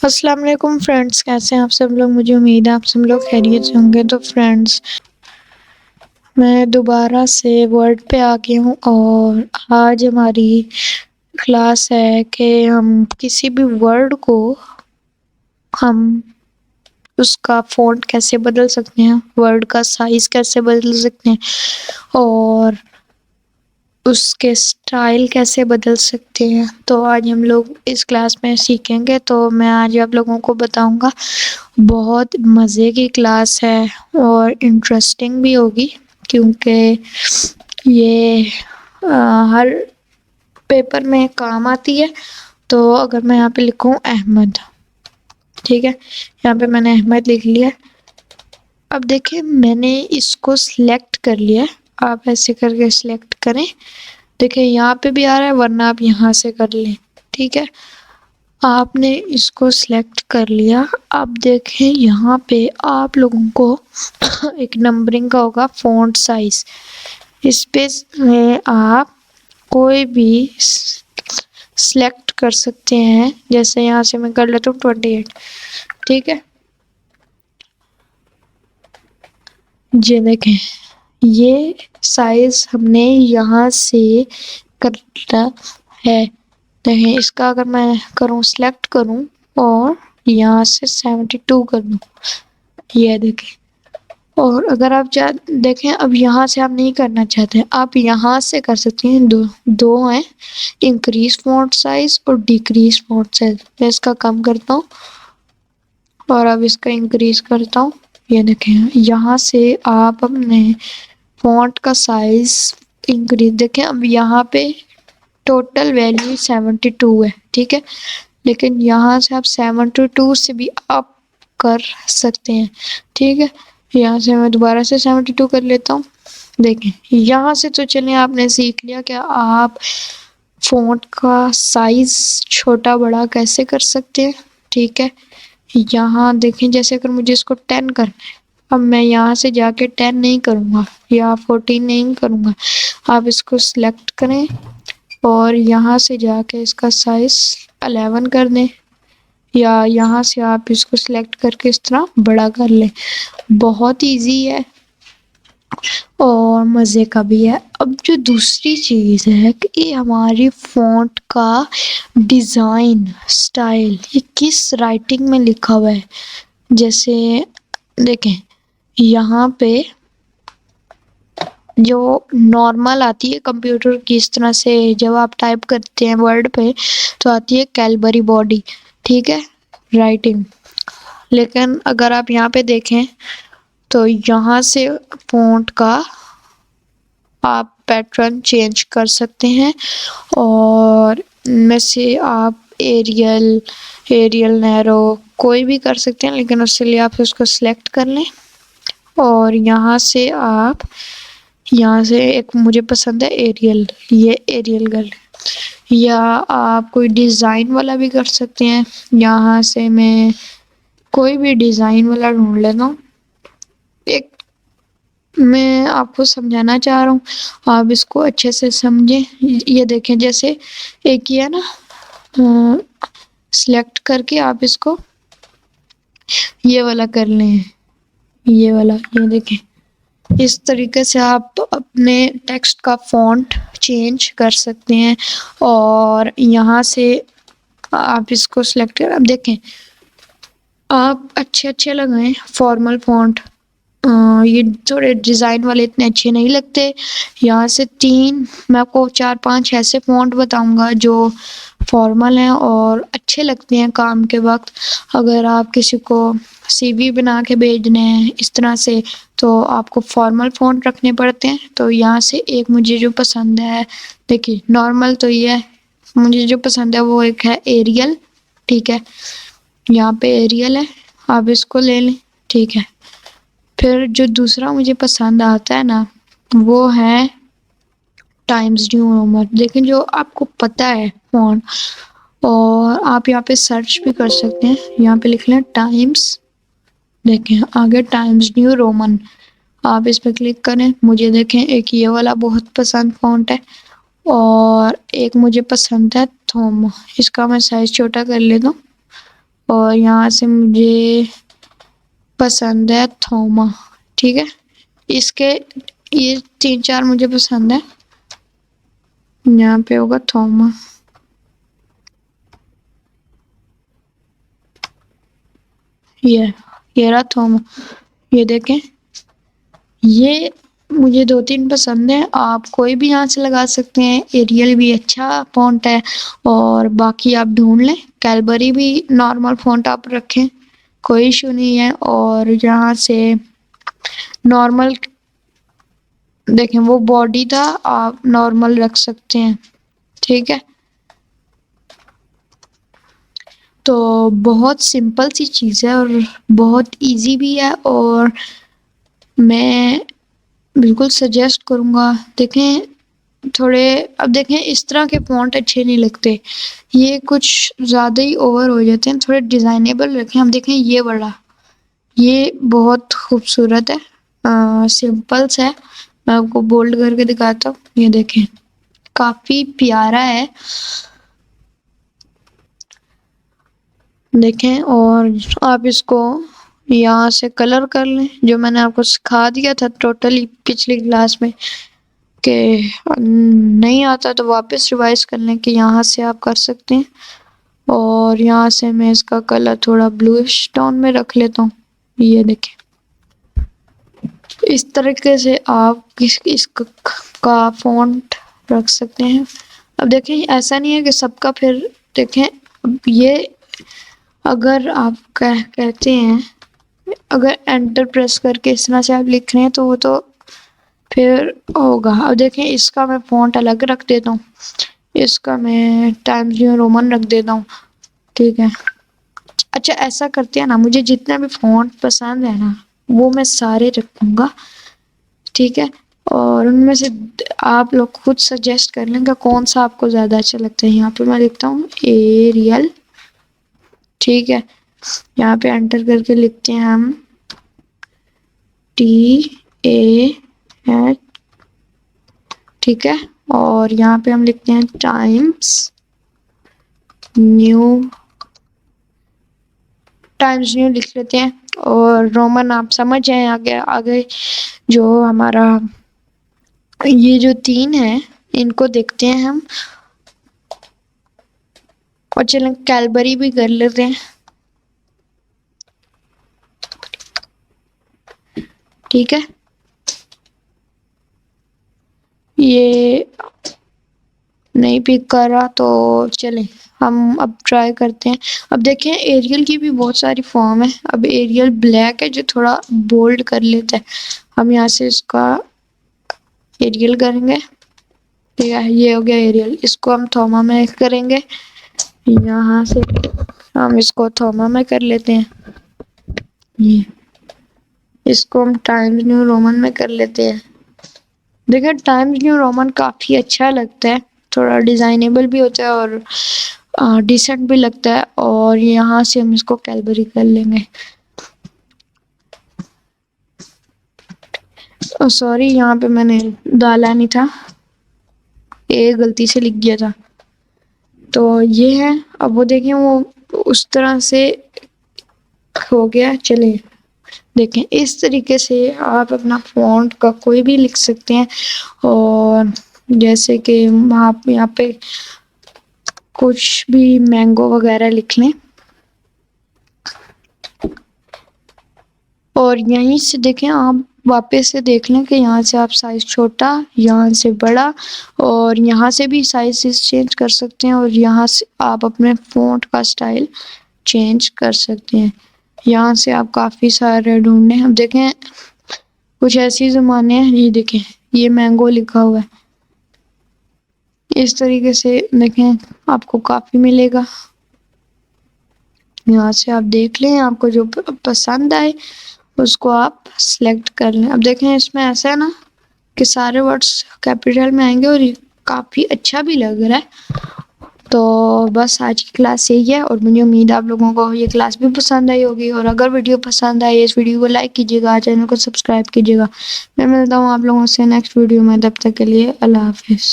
अस्सलाम वालेकुम फ्रेंड्स, कैसे हैं आप सब लोग। मुझे उम्मीद है आप सब लोग खैरियत से होंगे। तो फ्रेंड्स, मैं दोबारा से वर्ड पे आ गई हूँ और आज हमारी क्लास है कि हम किसी भी वर्ड को हम उसका फ़ॉन्ट कैसे बदल सकते हैं, वर्ड का साइज़ कैसे बदल सकते हैं और उसके स्टाइल कैसे बदल सकते हैं। तो आज हम लोग इस क्लास में सीखेंगे। तो मैं आज आप लोगों को बताऊंगा। बहुत मज़े की क्लास है और इंटरेस्टिंग भी होगी, क्योंकि ये हर पेपर में काम आती है। तो अगर मैं यहाँ पे लिखूँ अहमद, ठीक है, यहाँ पे मैंने अहमद लिख लिया। अब देखिए मैंने इसको सिलेक्ट कर लिया। आप ऐसे करके सिलेक्ट करें। देखिए यहाँ पे भी आ रहा है, वरना आप यहाँ से कर लें। ठीक है, आपने इसको सिलेक्ट कर लिया। अब देखें यहाँ पे आप लोगों को एक नंबरिंग का होगा, फ़ॉन्ट साइज। इस पे में आप कोई भी सिलेक्ट कर सकते हैं। जैसे यहाँ से मैं कर लेता हूँ 28। ठीक है, ये देखें, ये साइज हमने यहाँ से करना है। देखें, इसका अगर मैं करूँ, सिलेक्ट करूँ और यहाँ से 72 कर दूँ, ये देखें। और अगर आप देखें, अब यहाँ से आप नहीं करना चाहते हैं, आप यहाँ से कर सकते हैं। दो हैं, इंक्रीज फॉन्ट साइज और डिक्रीज फॉन्ट साइज। मैं इसका कम करता हूँ और अब इसका इंक्रीज करता हूँ। ये देखें, यहाँ से आप अपने फॉन्ट का साइज इंक्रीज, देखें अब यहाँ पे टोटल वैल्यू 72 है। ठीक है, लेकिन यहाँ से आप 72 से भी अप कर सकते हैं। ठीक है, यहाँ से मैं दोबारा से 72 कर लेता हूँ। देखें यहाँ से तो चलिए आपने सीख लिया कि आप फ़ॉन्ट का साइज़ छोटा बड़ा कैसे कर सकते हैं। ठीक है, यहाँ देखें, जैसे अगर मुझे इसको 10 करना है, अब मैं यहाँ से जाके 10 नहीं करूँगा या 14 नहीं करूँगा। आप इसको सिलेक्ट करें और यहाँ से जाके इसका साइज़ 11 कर दें, या यहाँ से आप इसको सिलेक्ट करके इस तरह बड़ा कर लें। बहुत इजी है और मज़े का भी है। अब जो दूसरी चीज़ है कि ये हमारी फ़ॉन्ट का डिज़ाइन स्टाइल, ये किस राइटिंग में लिखा हुआ है। जैसे देखें यहाँ पे जो नॉर्मल आती है कंप्यूटर की, इस तरह से जब आप टाइप करते हैं वर्ड पे तो आती है कैलबरी बॉडी। ठीक है, राइटिंग। लेकिन अगर आप यहाँ पे देखें तो यहाँ से फ़ॉन्ट का आप पैटर्न चेंज कर सकते हैं और में से आप एरियल नैरो कोई भी कर सकते हैं, लेकिन उसके लिए आप उसको सिलेक्ट कर लें और यहाँ से आप यहाँ से एक मुझे पसंद है एरियल, ये एरियल कर लें। या आप कोई डिज़ाइन वाला भी कर सकते हैं। यहाँ से मैं कोई भी डिज़ाइन वाला ढूंढ लेता हूँ। एक मैं आपको समझाना चाह रहा हूँ, आप इसको अच्छे से समझें। ये देखें, जैसे एक ये है ना, सिलेक्ट करके आप इसको ये वाला कर लें, ये वाला, ये देखें। इस तरीके से आप अपने टेक्स्ट का फ़ॉन्ट चेंज कर सकते हैं और यहाँ से आप इसको सिलेक्ट कर, अब देखें आप अच्छे लगाएं फॉर्मल फ़ॉन्ट। ये थोड़े डिज़ाइन वाले इतने अच्छे नहीं लगते। यहाँ से मैं आपको 4-5 ऐसे फ़ॉन्ट बताऊंगा जो फॉर्मल हैं और अच्छे लगते हैं काम के वक्त। अगर आप किसी को सीवी बना के भेजने हैं इस तरह से, तो आपको फॉर्मल फ़ॉन्ट रखने पड़ते हैं। तो यहाँ से एक मुझे जो पसंद है, देखिए नॉर्मल तो ये है, मुझे जो पसंद है वो एक है एरियल। ठीक है, यहाँ पे एरियल है, आप इसको ले लें। ठीक है, फिर जो दूसरा मुझे पसंद आता है ना, वो है टाइम्स न्यू रोमन। लेकिन जो आपको पता है फ़ॉन्ट, और आप यहाँ पे सर्च भी कर सकते हैं। यहाँ पे लिख लें टाइम्स, देखें आगे टाइम्स न्यू रोमन, आप इस पर क्लिक करें। मुझे देखें एक ये वाला बहुत पसंद फ़ॉन्ट है और एक मुझे पसंद है थोम। इसका मैं साइज़ छोटा कर लेता हूँ और यहाँ से मुझे पसंद है थोमा। ठीक है, इसके ये 3-4 मुझे पसंद है। यहाँ पे होगा थोमा। ये रहा थोमा। ये देखें, ये मुझे 2-3 पसंद है। आप कोई भी यहाँ से लगा सकते हैं। एरियल भी अच्छा फॉन्ट है और बाकी आप ढूंढ लें। कैडबरी भी नॉर्मल फॉन्ट आप रखें, कोई इशू नहीं है। और यहाँ से नॉर्मल देखें, वो बॉडी था, आप नॉर्मल रख सकते हैं। ठीक है, तो बहुत सिंपल सी चीज़ है और बहुत इजी भी है और मैं बिल्कुल सजेस्ट करूँगा। देखें थोड़े, अब देखें इस तरह के फॉन्ट अच्छे नहीं लगते, ये कुछ ज़्यादा ही ओवर हो जाते हैं। थोड़े डिज़ाइनेबल रखें। हम देखें ये वाला, ये बहुत खूबसूरत है, सिंपल सा है। मैं आपको बोल्ड करके दिखाता हूँ। ये देखें, काफ़ी प्यारा है। देखें, और आप इसको यहाँ से कलर कर लें, जो मैंने आपको सिखा दिया था टोटली पिछली क्लास में। कि नहीं आता तो वापस रिवाइज कर लें कि यहाँ से आप कर सकते हैं। और यहाँ से मैं इसका कलर थोड़ा ब्लूइश टोन में रख लेता हूँ। ये देखें, इस तरीके से आप इसका फॉन्ट रख सकते हैं। अब देखें, ऐसा नहीं है कि सबका, फिर देखें ये अगर आप कहते हैं, अगर एंटर प्रेस करके इस तरह से आप लिख रहे हैं तो वो तो फिर होगा। अब देखें, इसका मैं फॉन्ट अलग रख देता हूँ। इसका मैं टाइम्स न्यू रोमन रख देता हूँ। ठीक है, अच्छा ऐसा करते हैं ना, मुझे जितना भी फॉन्ट पसंद है ना वो मैं सारे रखूँगा। ठीक है, और उनमें से आप लोग खुद सजेस्ट कर लेंगे कौन सा आपको ज़्यादा अच्छा लगता है। यहाँ पे मैं लिखता हूँ एरियल। ठीक है, यहाँ पे एंटर करके लिखते हैं हम TAH। ठीक है, और यहाँ पे हम लिखते हैं टाइम्स न्यू लिख लेते हैं। और रोमन आप समझ जाए। आगे आगे जो हमारा ये जो 3 है इनको देखते हैं हम। और चलें कैडबरी भी कर लेते हैं। ठीक है, ये नहीं पिक कर रहा तो चलें हम अब ट्राई करते हैं। अब देखें, एरियल की भी बहुत सारी फॉर्म है। अब एरियल ब्लैक है जो थोड़ा बोल्ड कर लेता है। हम यहाँ से इसका एरियल करेंगे। ठीक है, ये हो गया एरियल। इसको हम थोमा में करेंगे। यहाँ से हम इसको थोमा में कर लेते हैं। ये इसको हम टाइम्स न्यू रोमन में कर लेते हैं। देखिए, टाइम्स न्यू रोमन काफ़ी अच्छा लगता है, थोड़ा डिज़ाइनेबल भी होता है और डिसेंट भी लगता है। और यहाँ से हम इसको कैडबरी कर लेंगे। सॉरी, यहाँ पे मैंने डाला नहीं था, ये गलती से लिख गया था। तो ये है। अब वो देखें, वो उस तरह से हो गया। चलिए देखें, इस तरीके से आप अपना फॉन्ट का कोई भी लिख सकते हैं। और जैसे कि आप यहाँ पे कुछ भी मैंगो वगैरह लिख लें। और यहीं से देखें, आप वापस से देख लें कि यहाँ से आप साइज़ छोटा, यहाँ से बड़ा, और यहाँ से भी साइज़ चेंज कर सकते हैं। और यहाँ से आप अपने फॉन्ट का स्टाइल चेंज कर सकते हैं। यहाँ से आप काफ़ी सारे ढूंढने। अब देखें, कुछ ऐसी ज़माने हैं, ये देखें, ये मैंगो लिखा हुआ है। इस तरीके से देखें, आपको काफ़ी मिलेगा। यहाँ से आप देख लें, आपको जो पसंद आए उसको आप सेलेक्ट कर लें। अब देखें, इसमें ऐसा है ना कि सारे वर्ड्स कैपिटल में आएंगे और ये काफ़ी अच्छा भी लग रहा है। तो बस आज की क्लास यही है और मुझे उम्मीद है आप लोगों को ये क्लास भी पसंद आई होगी। और अगर वीडियो पसंद आई, इस वीडियो को लाइक कीजिएगा, चैनल को सब्सक्राइब कीजिएगा। मैं मिलता हूँ आप लोगों से नेक्स्ट वीडियो में। तब तक के लिए अल्लाह हाफिज़।